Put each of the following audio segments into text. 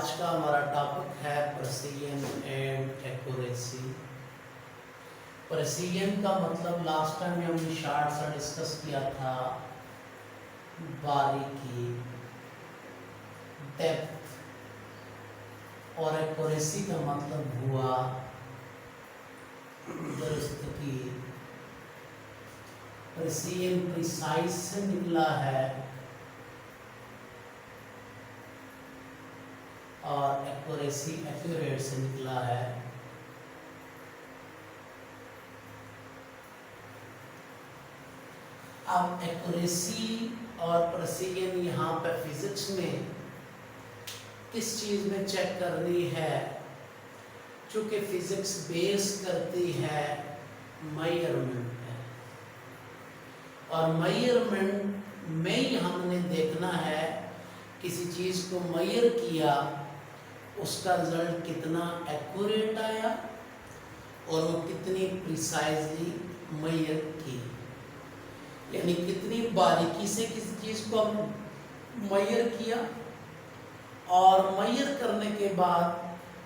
आज का हमारा टॉपिक है प्रेसिजन एंड एक्यूरेसी। प्रेसिजन का मतलब लास्ट टाइम हमने शार्ट सा डिस्कस किया था, बारीकी, डेप्थ, और एक्यूरेसी का मतलब हुआ दुरुस्तगी। प्रेसिजन प्रिसाइज से निकला है और एक्यूरेसी एक्यूरेट से निकला है। अब एक्यूरेसी और प्रेसिजन यहाँ पे फिजिक्स में किस चीज में चेक करनी है, चूंकि फिजिक्स बेस करती है मेजरमेंट पे, और मेजरमेंट में ही हमने देखना है किसी चीज को मेजर किया, उसका रिजल्ट कितना एक्यूरेट आया और वो कितनी प्रिसाइजली मेजर की, यानी कितनी बारीकी से किसी चीज को हम मेजर किया और मेजर करने के बाद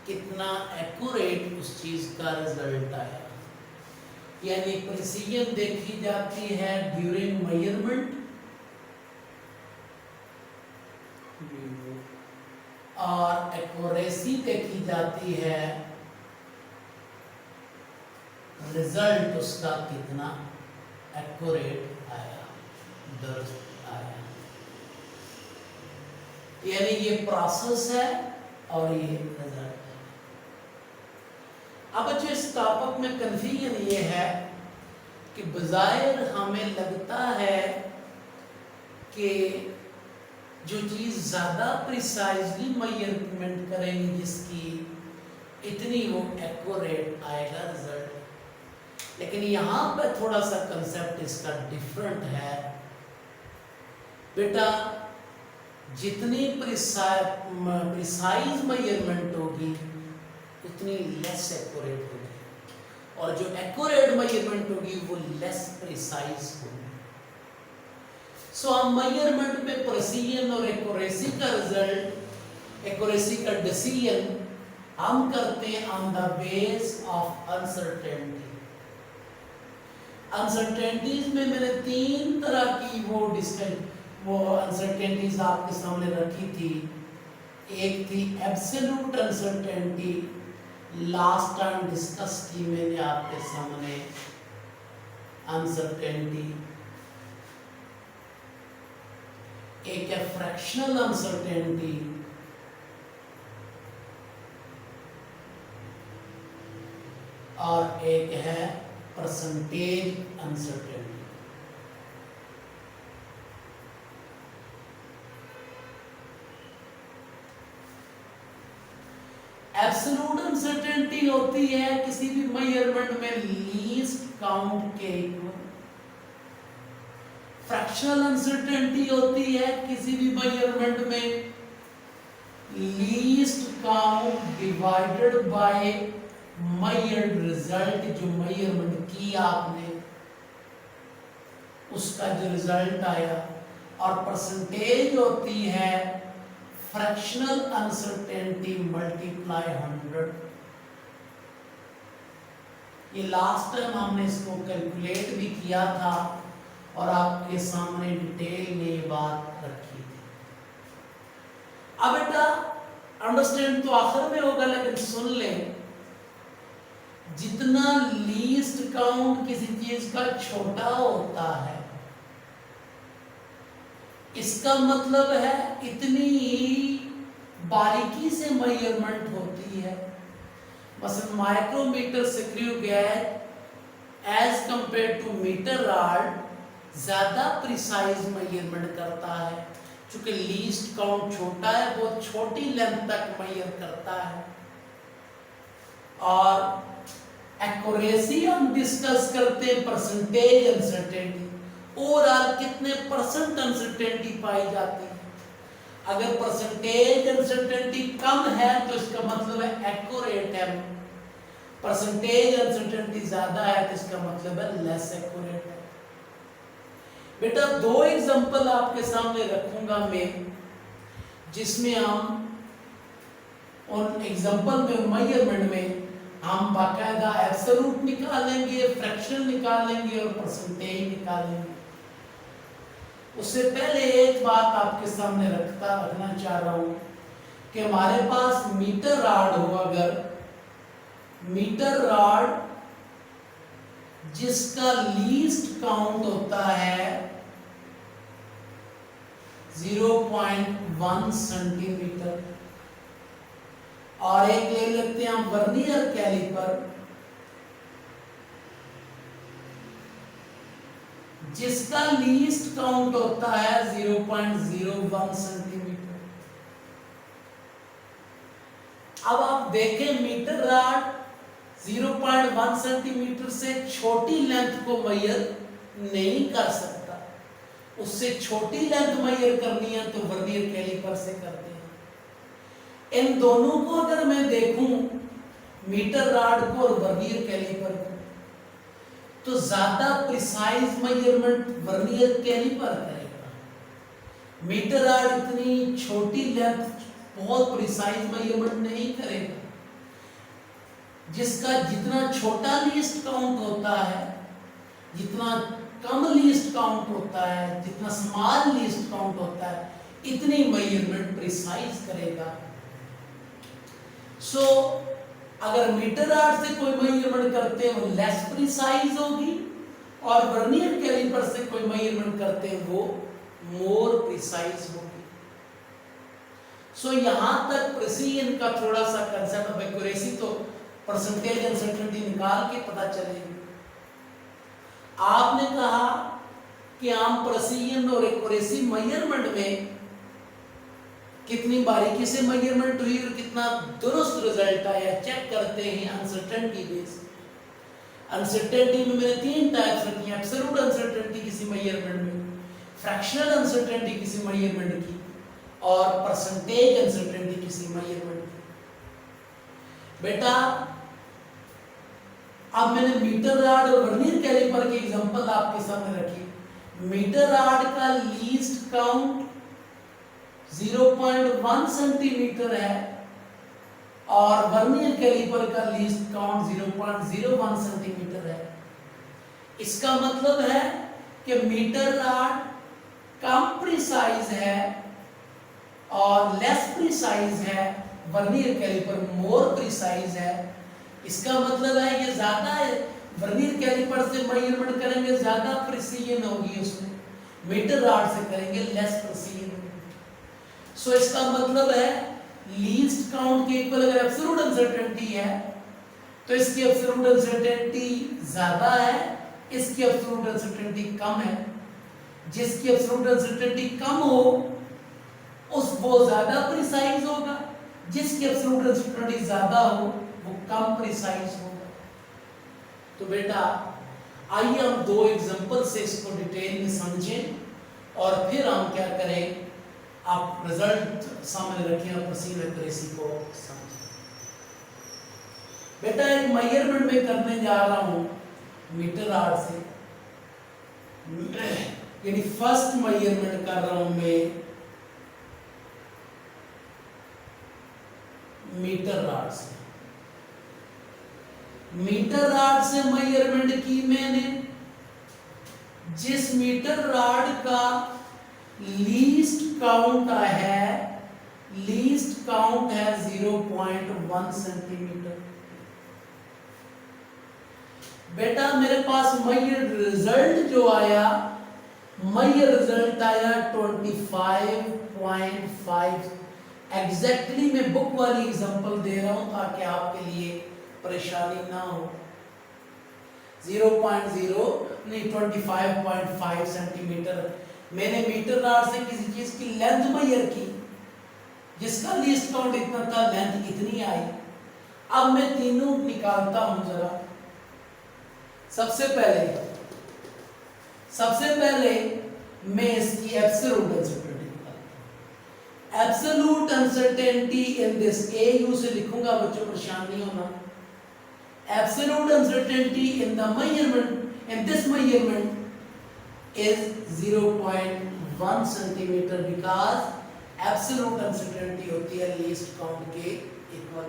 कितना एक्यूरेट उस चीज का रिजल्ट आया। यानी प्रिसीजन देखी जाती है ड्यूरिंग मेजरमेंट और एक्यूरेसी देखी जाती है रिजल्ट उसका कितना एक्यूरेट आया, दुरुस्त आया। यानी ये प्रोसेस है और ये रिजल्ट है। अब जो इस टॉपिक में कंफ्यूजन ये है कि बजाय हमें लगता है कि जो चीज ज्यादा प्रिसाइजली मेजरमेंट करेंगे जिसकी, इतनी वो एक्यूरेट आएगा रिजल्ट। लेकिन यहाँ पे थोड़ा सा कंसेप्ट इसका डिफरेंट है। बेटा जितनी प्रिसाइज मेजरमेंट होगी उतनी लेस एक्यूरेट होगी, और जो एक्यूरेट मेजरमेंट होगी वो लेस प्रिसाइज होगी। सो हम मेजरमेंट में प्रेसिजन और एक्यूरेसी का रिजल्ट, एक्यूरेसी का डिसीजन हम करते हैं on the base of uncertainty. Uncertainties में मैंने तीन तरह की वो अनसर्टेनिटीज आपके सामने रखी थी। एक थी absolute uncertainty, last time discuss की मैंने आपके सामने अनसर्टेनिटी। एक है फ्रैक्शनल अनसर्टेनिटी, और एक है परसेंटेज अनसर्टेनिटी। एब्सोल्यूट अनसर्टेनिटी होती है किसी भी मेजरमेंट में लीस्ट काउंट के इक्वल। फ्रैक्शनल अनसर्टेनिटी होती है किसी भी मेजरमेंट में least count divided by measured result. जो मेजरमेंट की आपने उसका जो रिजल्ट आया। और परसेंटेज होती है फ्रैक्शनल अनसर्टेनिटी मल्टीप्लाई 100। ये लास्ट टाइम हमने इसको कैलकुलेट भी किया था और आपके सामने डिटेल में ये बात रखी थी। अब बेटा अंडरस्टैंड तो आखिर में होगा, लेकिन सुन लें, जितना लीस्ट काउंट किसी चीज का छोटा होता है, इसका मतलब है इतनी बारीकी से मेजरमेंट होती है। मसलन micrometer screw gauge as compare to metre rod ज्यादा प्रिसाइज मेजरमेंट करता है, क्योंकि लीस्ट काउंट छोटा है, बहुत छोटी लेंथ तक मेजर करता है। और एक्यूरेसी हम डिस्कस करते हैं परसेंटेज अनसर्टेनिटी, ओवरऑल कितने परसेंट अनसर्टेनिटी पाई जाती है। अगर परसेंटेज अनसर्टेनिटी कम है तो इसका मतलब है एक्यूरेट है, परसेंटेज अनसर्टेनिटी ज्यादा है तो इसका मतलब है लेस एक्यूरेट है। बेटा दो एग्जांपल आपके सामने रखूंगा मैं, जिसमें हम और एग्जांपल में मेजरमेंट में हम बाकायदा एब्सोल्यूट निकालेंगे, फ्रैक्शन निकालेंगे और परसेंटेज निकालेंगे। उससे पहले एक बात आपके सामने रखना चाह रहा हूं कि हमारे पास मीटर रॉड हो, अगर मीटर रॉड जिसका लीस्ट काउंट होता है 0.1 सेंटीमीटर, और एक ले लेते हैं हम वर्नियर कैलिपर जिसका लीस्ट काउंट होता है 0.01 सेंटीमीटर। अब आप देखें मीटर रॉड 0.1 सेंटीमीटर से छोटी लेंथ को मेजर नहीं कर सकता, उससे छोटी लेंथ मेजर करनी है तो वर्नियर कैलिपर से करते हैं। इन दोनों को अगर मैं देखूं, मीटर रॉड को और वर्नियर कैलिपर को, तो ज्यादा प्रिसाइज मेजरमेंट वर्नियर कैलिपर करेगा। मीटर रॉड इतनी छोटी लेंथ बहुत प्रिसाइज मेजरमेंट नहीं करेगा। जिसका जितना छोटा लीस्ट काउंट होता है, जितना कम लीस्ट काउंट होता है, जितना स्मॉल लीस्ट काउंट होता है, इतनी मेजरमेंट प्रिसाइज करेगा। सो अगर मीटर रॉड से कोई मेजरमेंट करते हैं वो लेस प्रिसाइज होगी, और वर्नियर कैलिपर से कोई मेजरमेंट करते हैं वो मोर प्रिसाइज होगी। सो यहां तक प्रिसीजन का थोड़ा सा कंसेप्ट ऑफ एक्यूरेसी तो परसेंटेज अनसर्टेनिटी निकाल के पता चलेगी। आपने कहा कि हम प्रिसीजन और एक्यूरेसी मेजरमेंट में कितनी बारीकी से मेजरमेंट हुई और कितना दुरुस्त रिजल्ट आया चेक करते हैं अनसर्टेनिटी बेस। अनसर्टेनिटी में मैंने 3 टाइप्स रखी हैं, एब्सोल्यूट अनसर्टेनिटी किसी मेजरमेंट में, फ्रैक्शनल अनसर्टेनिटी किसी मेजरमेंट की, और परसेंटेज अनसर्टेनिटी किसी मेजरमेंट की। बेटा अब मैंने मीटर रॉड और वर्नियर कैलिपर की एग्जांपल आपके सामने रखी। मीटर रॉड का लीस्ट काउंट 0.1 सेंटीमीटर है और वर्नियर कैलिपर का लीस्ट काउंट 0.01 सेंटीमीटर है। इसका मतलब है कि मीटर रॉड कम प्रिसाइज है और लेस प्रिसाइज है, वर्नियर कैलिपर मोर प्रिसाइज है। इसका मतलब है ये ज्यादा है, वर्नियर कैलिपर से मेजरमेंट करेंगे ज्यादा प्रिसीजन होगी उसमें, मीटर रॉड से करेंगे लेस प्रिसीजन होगी। सो इसका मतलब है लीस्ट काउंट के इक्वल अगर एब्सोल्यूट अनसर्टेनिटी है तो इसकी एब्सोल्यूट अनसर्टेनिटी ज्यादा है, इसकी एब्सोल्यूट अनसर्टेनिटी कम है। जिसकी एब्सोल्यूट अनसर्टेनिटी कम हो उस वो ज्यादा प्रिसाइज होगा, जिसकी एब्सोल्यूट अनसर्टेनिटी ज्यादा हो वो कम प्रिसाइज होगा। तो बेटा आइए हम 2 एग्जांपल से इसको डिटेल में समझें और फिर हम क्या करें, आप रिजल्ट सामने रखें और प्रिसीजन एक्यूरेसी को समझें। बेटा एक मेजरमेंट में करने जा रहा हूं मीटर रॉड से, यानी फर्स्ट मेजरमेंट कर रहा हूं मैं मीटर रॉड से। मीटर रॉड से मेजरमेंट की मैंने, जिस मीटर रॉड का लीस्ट काउंट है, लीस्ट काउंट है 0.1 सेंटीमीटर। बेटा मेरे पास मेजर रिजल्ट जो आया, मेजर रिजल्ट आया 25.5। एग्जैक्टली मैं बुक वाली एग्जांपल दे रहा हूं ताकि आपके लिए परेशानी ना हो। 0.0 नहीं 25.5 सेंटीमीटर मैंने मीटर रॉड से किसी चीज की लेंथ मेजर की जिसका लीस्ट काउंट इतना था, लेंथ कितनी आई। अब मैं तीनों निकालता हूं जरा। सबसे पहले मैं इसकी एब्सोल्यूट अनसर्टेनिटी निकालता हूं। Absolute uncertainty in this, A you से लिखूंगा बच्चों, परेशान नहीं होना। Absolute uncertainty in the measurement, in this measurement is 0.1 centimeter because absolute uncertainty होती है लीस्ट काउंट के इक्वल।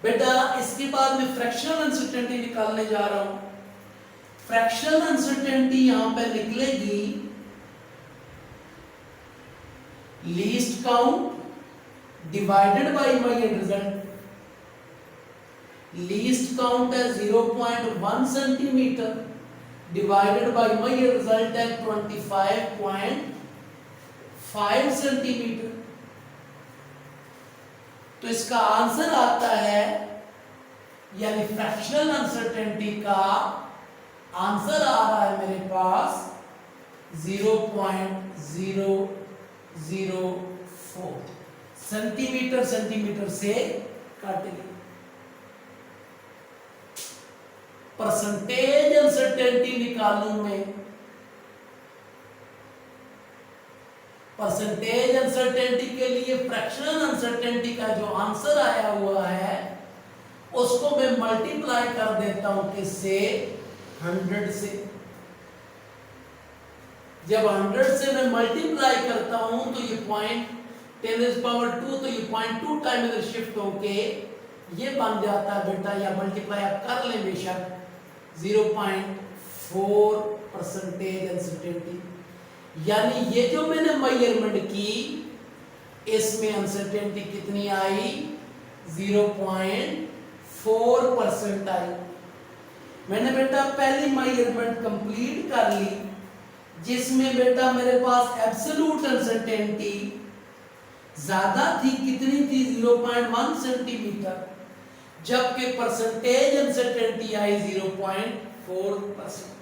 बेटा इसके बाद मैं फ्रैक्शनल अनसर्टेनिटी निकालने जा रहा हूं। फ्रैक्शनल अनसर्टेनिटी यहां पे निकलेगी least count divided bye my result. Least count है 0.1 centimetre divided by my result है 25.5 सेंटीमीटर। तो इसका आंसर आता है, यानी फ्रैक्शनल अनसर्टेनिटी का आंसर आ रहा है मेरे पास 0.004 सेंटीमीटर। सेंटीमीटर से काटेंगे। परसेंटेज अनसर्टेनिटी निकालूं मैं। परसेंटेज अनसर्टेनिटी के लिए फ्रैक्शनल अनसर्टेनिटी का जो आंसर आया हुआ है उसको मैं मल्टीप्लाई कर देता हूं किससे, 100 से। जब 100 से मैं मल्टीप्लाई करता हूं तो ये 0.10⁻², तो ये 0.2 टाइम इधर शिफ्ट होके ये बन जाता है बेटा, या मल्टीप्लाई आप कर ले बेशक, 0.4 परसेंटेज अनसर्टेनिटी। यानी ये जो मैंने मेजरमेंट की इसमें अनसर्टेनिटी कितनी आई, 0.4% आई। मैंने बेटा पहली मेजरमेंट कंप्लीट कर ली जिसमें बेटा मेरे पास एब्सोल्यूट अनसर्टेनिटी ज्यादा थी, कितनी थी, 0.1 सेंटीमीटर, जबकि परसेंटेज अनसर्टेनिटी आई 0.4%।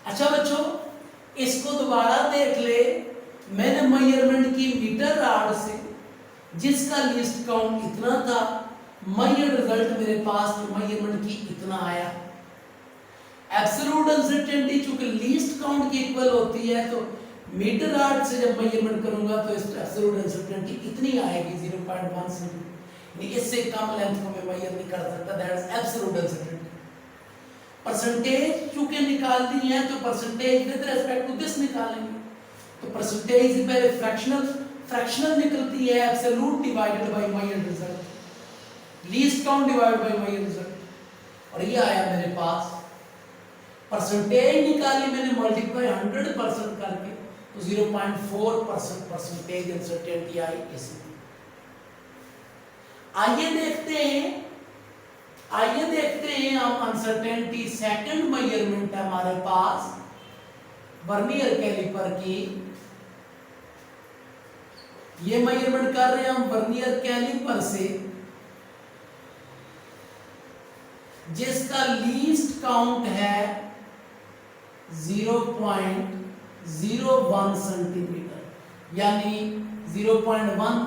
अच्छा बच्चों इसको दोबारा देख ले। मैंने मेजरमेंट की मीटर रॉड से जिसका लीस्ट काउंट इतना था, मेजर रिजल्ट मेरे पास जो मेजरमेंट की इतना आया। एब्सोल्यूट अनसर्टेनिटी चूंकि लीस्ट काउंट की इक्वल होती है तो मीटर रॉड से जब मेजरमेंट करूंगा तो इस एब्सोल्यूट अनसर्टेनिटी कितनी आएगी, 0.1 सेंटीमीटर। इससे कम लेंथ को मैं मेजर नहीं कर सकता, that is absolute uncertainty. Percentage चूंकि निकाल दी है तो percentage with respect to this निकालेंगे। तो परसेंटेज से पहले फ्रैक्शनल निकलती है absolute divided by measure result, least count divided by measure result, और ये आया मेरे पास। परसेंटेज निकाली मैंने मल्टीप्लाई 100% करके तो 0.4% परसेंटेज अनसर्टेनिटी आई इसी। आइए देखते हैं हम अनसर्टेनिटी सेकंड मेजरमेंट है हमारे पास वर्नियर कैलिपर की। ये मेजरमेंट कर रहे हैं हम वर्नियर कैलिपर से जिसका लीस्ट काउंट है 0.01 सेंटीमीटर, यानी 0.1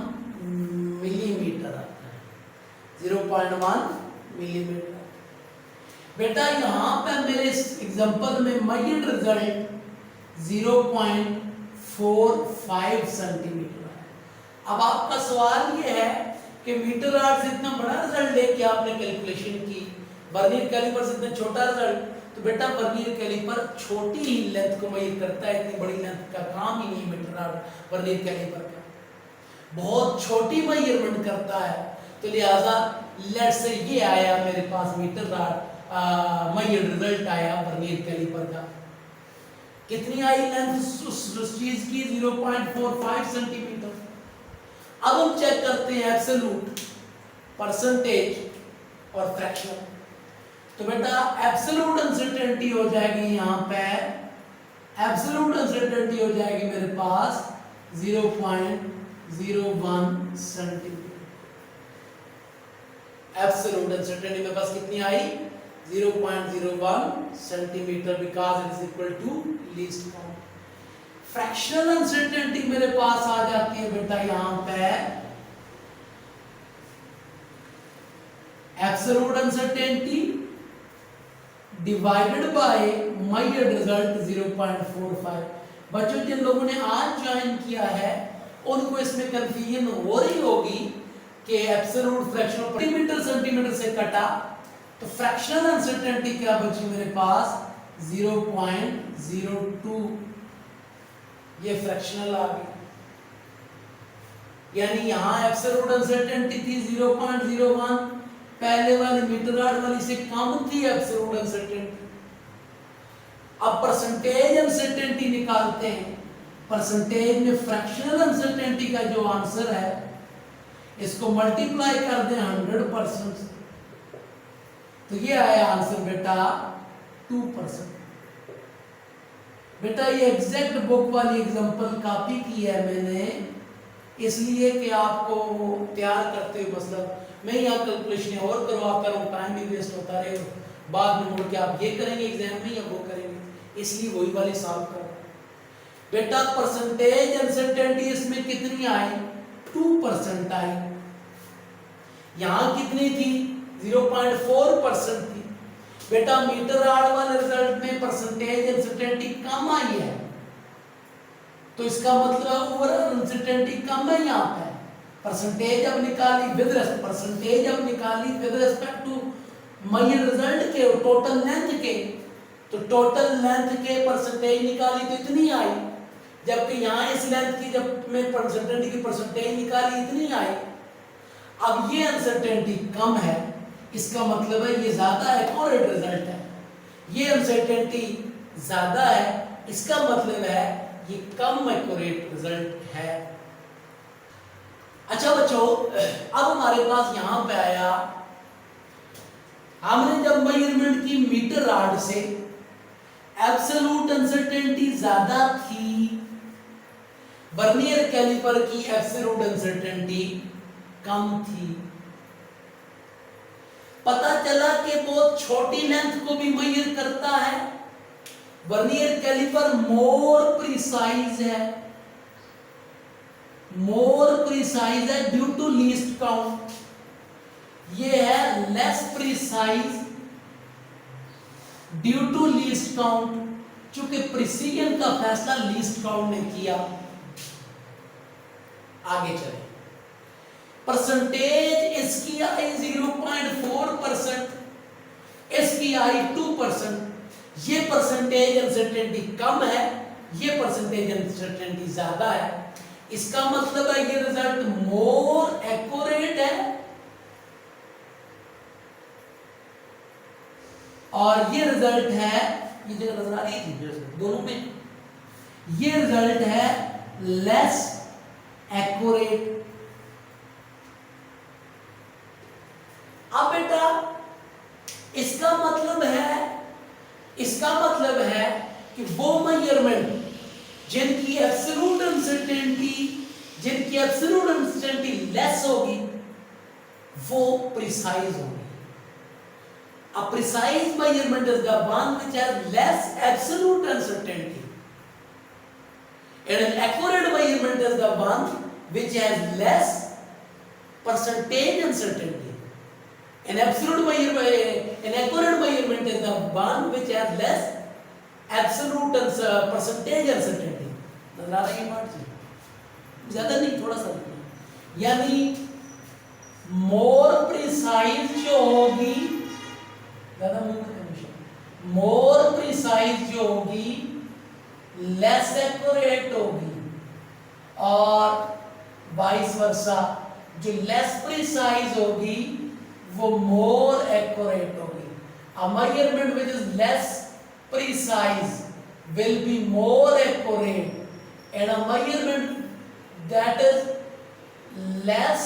मिलीमीटर आता है, 0.1 मिलीमीटर। बेटा यहां पे मेरे इस एग्जांपल में मेजर्ड रिजल्ट 0.45 सेंटीमीटर है। अब आपका सवाल ये है कि मीटर रॉड से इतना बड़ा रिजल्ट लेके आपने कैलकुलेशन की, वर्नियर कैलिपर से इतना छोटा रिजल्ट, तो बेटा वर्नियर कैलिपर छोटी ही लेंथ को मेजर करता है, इतनी बड़ी लेंथ का काम ही नहीं मीटर रॉड वर्नियर कैलिपर का, बहुत छोटी मेजरमेंट करता है। तो लिहाजा लेट्स से ये आया मेरे पास मीटर रॉड मेजर रिजल्ट आया वर्नियर कैलिपर का। कितनी आई लेंथ उस चीज की, 0.45 सेंटीमीटर। अब हम चेक करते हैं एब्सोल्यूट, परसेंटेज और फ्रैक्शनल। तो बेटा एब्सोल्यूट अनसर्टेनिटी हो जाएगी यहां पे, एब्सोल्यूट अनसर्टेनिटी हो जाएगी मेरे पास 0.01 सेंटीमीटर। एब्सोल्यूट अनसर्टेनिटी मेरे पास कितनी आई, 0.01 centimetre, because it is equal to least count. Fractional uncertainty मेरे पास आ जाती है बेटा यहां पे absolute uncertainty divided by measured result 0.45। बच्चों जिन लोगों ने आज ज्वाइन किया है उनको इसमें कंफ्यूजन हो रही होगी कि एब्सोल्यूट फ्रैक्शनल सेंटीमीटर से कटा, तो फ्रैक्शनल अनसर्टेनिटी क्या बची मेरे पास 0.02, ये फ्रैक्शनल आ गई, यानी यहां एब्सोल्यूट अनसर्टेनिटी थी 0.01, पहले वाली मीटर रॉड वाली से कम थी एब्सोल्यूट अनसर्टेनिटी। अब परसेंटेज अनसर्टेनिटी निकालते हैं, परसेंटेज में फ्रैक्शनल अनसर्टेनिटी का जो आंसर है इसको मल्टीप्लाई कर दें 100%, तो ये आया आंसर बेटा 2%। बेटा ये एग्जैक्ट बुक वाली एग्जांपल कॉपी की है मैंने, इसलिए कि आपको तैयार करते हुए मतलब मैं यहाँ कैलकुलेशन और करवाता रहूँ, टाइम भी वेस्ट होता रहे, बाद में मुड़ के आप ये करेंगे एग्जाम में या वो करेंगे, इसलिए वही वाली सॉल्व कर। बेटा परसेंटेज अनसर्टेनिटी इसमें कितनी आई? 2% आई। यहाँ कितनी थी? 0.4% थी। बेटा मीटर रॉड वाले रिजल्ट में परसेंटेज अनसर्टेनिटी कम आई है, तो इसका मतलब ओवरऑल अनसर्टेनिटी कम है यहाँ पे। परसेंटेज अब निकाली with respect to measure result के टोटल लेंथ के, तो टोटल लेंथ के परसेंटेज निकाली तो इतनी आई, जबकि यहाँ इस लेंथ की जब मैं अनसर्टेनिटी की परसेंटेज निकाली इतनी आई। अब ये अनसर्टेनिटी कम है, इसका मतलब है ये ज्यादा एक्यूरेट रिजल्ट है, ये अनसर्टेनिटी ज्यादा है, इसका मतलब है ये कम एक्यूरेट रिजल्ट है। अच्छा बच्चों, अब हमारे पास यहां पे आया, हमने जब मेजरमेंट की मीटर रॉड से एब्सोल्यूट अनसर्टेनिटी ज्यादा थी, वर्नियर कैलिपर की एब्सोल्यूट अनसर्टेनिटी कम थी। पता चला कि बहुत छोटी लेंथ को भी मेजर करता है, वर्नियर कैलिपर मोर प्रिसाइज है ड्यू टू लीस्ट काउंट, ये है less precise due to least count, चूंकि प्रिसीजन का फैसला लीस्ट काउंट ने किया। आगे चले, परसेंटेज इसकी आई 0.4%, इसकी आई 2%, ये परसेंटेज अनसर्टेनिटी कम है, ये परसेंटेज अनसर्टेनिटी ज्यादा है, इसका मतलब है ये रिजल्ट मोर एक्यूरेट है और ये रिजल्ट है, ये जगह नजर आ रही है दोनों में, ये रिजल्ट है लेस एक्यूरेट। अब बेटा इसका मतलब है कि वो मेजरमेंट जिनकी एब्सोल्यूट अनसर्टेनिटी लेस होगी वो प्रिसाइज होगी। A precise measurement is the one which has less absolute uncertainty, and an accurate measurement is the one which has less percentage uncertainty. An accurate measurement is the one which has less absolute percentage uncertainty. नजर आ रही है बात जी? ज्यादा नहीं, थोड़ा सा, यानी more precise जो होगी, मोर प्रिसाइज जो होगी लेस एक्यूरेट होगी, और वाइस वर्सा जो लेस प्रिसाइज होगी वो मोर एक्यूरेट होगी। A measurement which is less precise will be more accurate, and a measurement that is less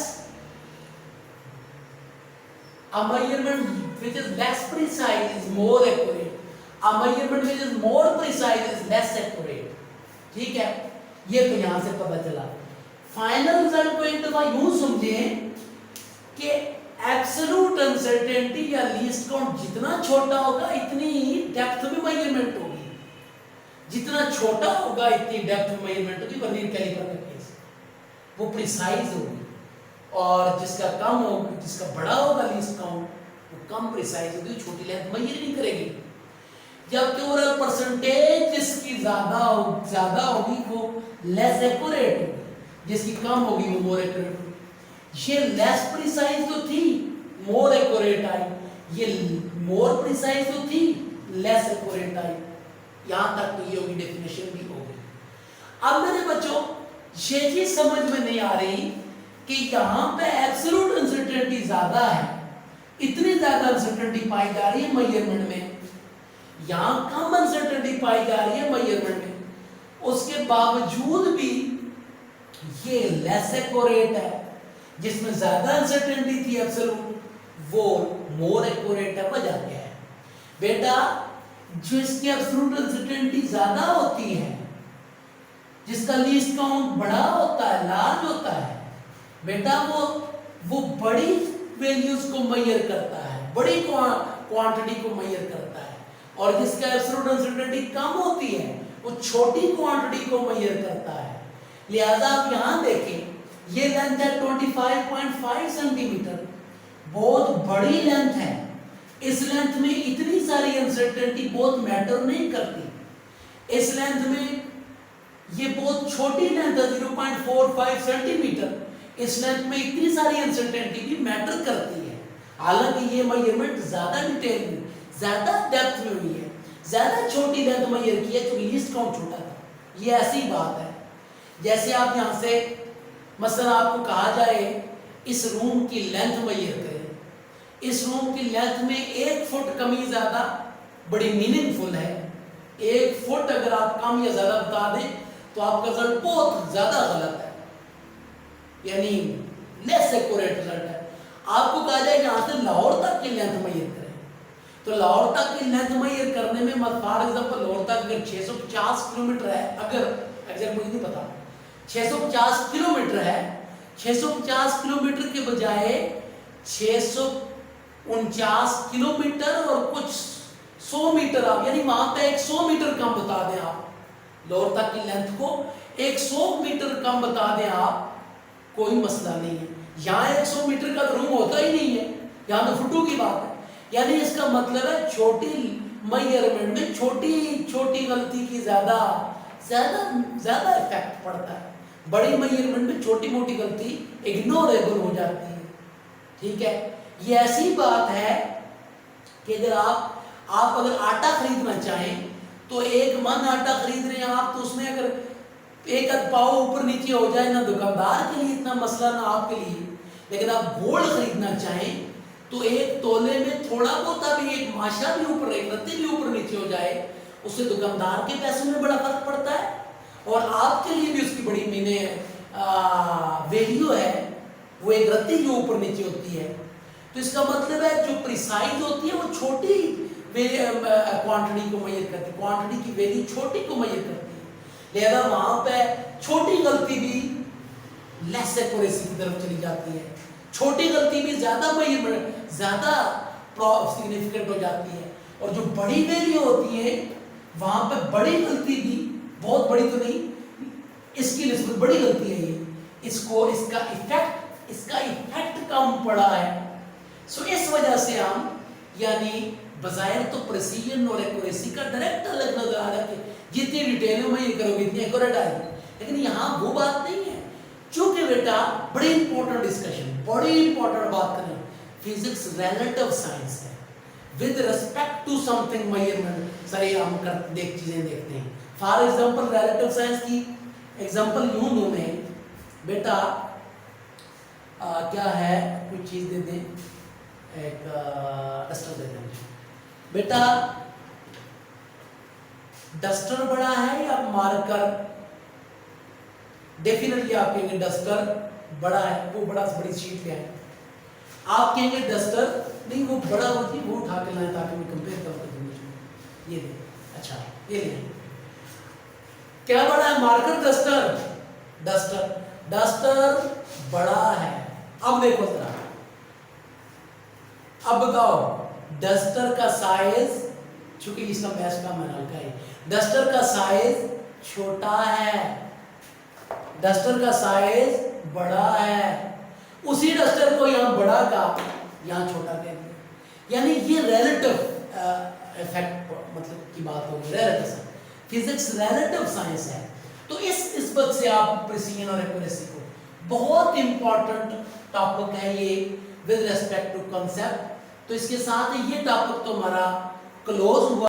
A measurement which is less precise is more accurate. A measurement which is more precise is less accurate. ठीक है, ये तो यहां से पता चला। Final result को एक दफा यूं समझें कि एब्सोल्यूट अनसर्टेनिटी या लीस्ट काउंट जितना छोटा होगा इतनी डेप्थ में मेजरमेंट होगी, जितना छोटा होगा इतनी डेप्थ में मेजरमेंट होगी। वर्नियर कैलिपर का केस वो प्रिसाइज होगी, और जिसका कम होगा, जिसका बड़ा होगा लीस्ट काउंट, वो कम प्रिसाइज होगी, छोटी लेंथ मेजर नहीं करेगी। जबकि ओवरऑल परसेंटेज जिसकी ज्यादा होगी वो लेस एक्यूरेट होगी, जिसकी कम होगी वो मोर एक्यूरेट होगी। ये लेस प्रिसाइज तो थी, मोर एक्यूरेट आई, ये मोर प्रिसाइज तो थी, लेस एक्यूरेट आई। यहां तक तो ये होगी, डेफिनेशन भी होगी। अब मेरे बच्चों ये चीज समझ में नहीं आ रही कि यहां पे एब्सोल्यूट अनसर्टेनिटी ज्यादा है, इतनी ज्यादा अनसर्टेनिटी पाई जा रही है मेजरमेंट में, यहां कम अनसर्टेनिटी पाई जा रही है मेजरमेंट में, उसके बावजूद भी ये लेस एक्यूरेट है। जिसमें ज्यादा अनसर्टेनिटी थी एब्सोल्यूट, वो मोर एक्यूरेट है। वजह क्या है बेटा? जो इसकी एब्सोल्यूट अनसर्टेनिटी ज्यादा होती है, जिसका लीस्ट काउंट बड़ा होता है, लार्ज होता है बेटा, वो बड़ी वैल्यूज को मेजर करता है, बड़ी क्वांटिटी को मेजर करता है। और जिसका एब्सोल्यूट अनसर्टेनिटी कम होती है, वो छोटी क्वांटिटी को मेजर करता है। लिहाजा आप यहां देखें, ये लेंथ है 25.5 सेंटीमीटर, बहुत बड़ी लेंथ है। इस लेंथ में इतनी सारी अनसर्टेनिटी बहुत मैटर नहीं करती। इस लेंथ में ये बहुत छोटी लेंथ है 0.45 सेंटीमीटर, इस लेंथ में इतनी सारी अनसर्टेनिटी भी मैटर करती है। हालांकि ये मेजरमेंट ज्यादा डिटेल में, ज्यादा डेप्थ में हुई है, ज्यादा छोटी लेंथ मेजर की है क्योंकि लीस्ट काउंट छोटा था। ये ऐसी बात है जैसे आप यहां से मसलन आपको कहा जाए इस रूम की लेंथ मेजर करें, इस रूम की लेंथ में 1 फुट कमी ज्यादा बड़ी मीनिंगफुल है। 1 फुट अगर आप कम या ज्यादा बता दें तो आपका रिजल्ट बहुत ज्यादा गलत है, यानी लेस एक्यूरेट रिजल्ट है। आपको कहा जाए यहां से लाहौर तक की लेंथ मेजर करें, तो लाहौर तक की लेंथ मेजर करने में फॉर एग्जांपल लाहौर तक अगर 650 किलोमीटर है, अगर एग्जैक्ट मुझे नहीं पता, 650 किलोमीटर है, 650 किलोमीटर के बजाय 649 किलोमीटर और कुछ 100 मीटर आप, यानी वहां पे 100 मीटर कम बता दें आप, लोअर तक की लेंथ को 100 मीटर कम बता दें आप, कोई मसला नहीं है। यहां 100 मीटर का रूम होता ही नहीं है, यहां तो फुटू की बात है। यानी इसका मतलब है छोटी मेजरमेंट में छोटी छोटी गलती की ज्यादा इफेक्ट पड़ता है, बड़ी मेजरमेंट में छोटी मोटी गलती इग्नोरेबल हो जाती है। ठीक है, ये ऐसी बात है कि अगर आप अगर आटा खरीदना चाहें तो 1 मन आटा खरीद रहे हैं आप, तो उसमें अगर 1 आध पाव ऊपर नीचे हो जाए ना दुकानदार के लिए इतना मसला ना आपके लिए, लेकिन आप गोल्ड खरीदना चाहें तो 1 तोले में थोड़ा बहुत अभी 1 माशा भी ऊपर, 1 रत्ती भी ऊपर नीचे हो जाए, उससे दुकानदार के पैसों में बड़ा फर्क पड़ता है और आपके लिए भी उसकी बड़ी वैल्यू है। वो 1 रत्ती जो ऊपर नीचे होती है, तो इसका मतलब है जो प्रिसाइज होती है वो छोटी क्वांटिटी को मेजर करती है, क्वांटिटी की वैल्यू छोटी को मेजर करती है। लिहाजा वहां पे छोटी गलती भी लेस एक्यूरेसी की तरफ चली जाती है, छोटी गलती भी ज्यादा सिग्निफिकेंट हो जाती है, और जो बड़ी वैल्यू होती है वहां पे बड़ी गलती भी, बहुत बड़ी तो नहीं, इसकी निस्बत बड़ी गलती है ये, इसका इफेक्ट कम पड़ा है। सो इस वजह से हम यानी बजाय तो प्रेसिजन और एक्यूरेसी का डायरेक्ट अलग नजर आ रहा है कि जितनी डिटेल में ये करोगे इतनी एक्यूरेट आएगी, लेकिन यहाँ वो बात नहीं है। चूंकि बेटा बड़ी इंपॉर्टेंट डिस्कशन, बड़ी इंपॉर्टेंट बात करें, फिजिक्स रिलेटिव साइंस है, with respect to something measurement सारी हम चीजें देखते हैं। फॉर एग्जांपल रिलेटिव साइंस की एग्जांपल यूं दूं मैं बेटा, क्या है कोई चीज दे दें, एक डस्टर दे दें बेटा, डस्टर बड़ा है या मार्कर? डेफिनेटली आप कहेंगे डस्टर बड़ा है, वो बड़ी शीट ले आए। आप कहेंगे डस्टर नहीं, वो बड़ा होती है, वो उठा के लाए ताकि मैं कंपेयर कर सकूं। ये ले, अच्छा ये ले, क्या बड़ा है, मार्कर डस्टर? डस्टर बड़ा है। अब देखो जरा, अब बताओ डस्टर का साइज, चूंकि इसका मैच का मैंने का है, डस्टर का साइज छोटा है, डस्टर का साइज बड़ा है, उसी डस्टर को यहां बड़ा का यहां छोटा कर दिया। यानी ये रिलेटिव इफेक्ट मतलब की बात होगी, रिलेटिव फिजिक्स रिलेटिव साइंस है। तो इस निस्बत से आप प्रिसीजन और एक्यूरेसी को, बहुत इंपॉर्टेंट टॉपिक है ये विद रिस्पेक्ट टू कांसेप्ट। तो इसके साथ ये टॉपिक तो हमारा क्लोज हुआ।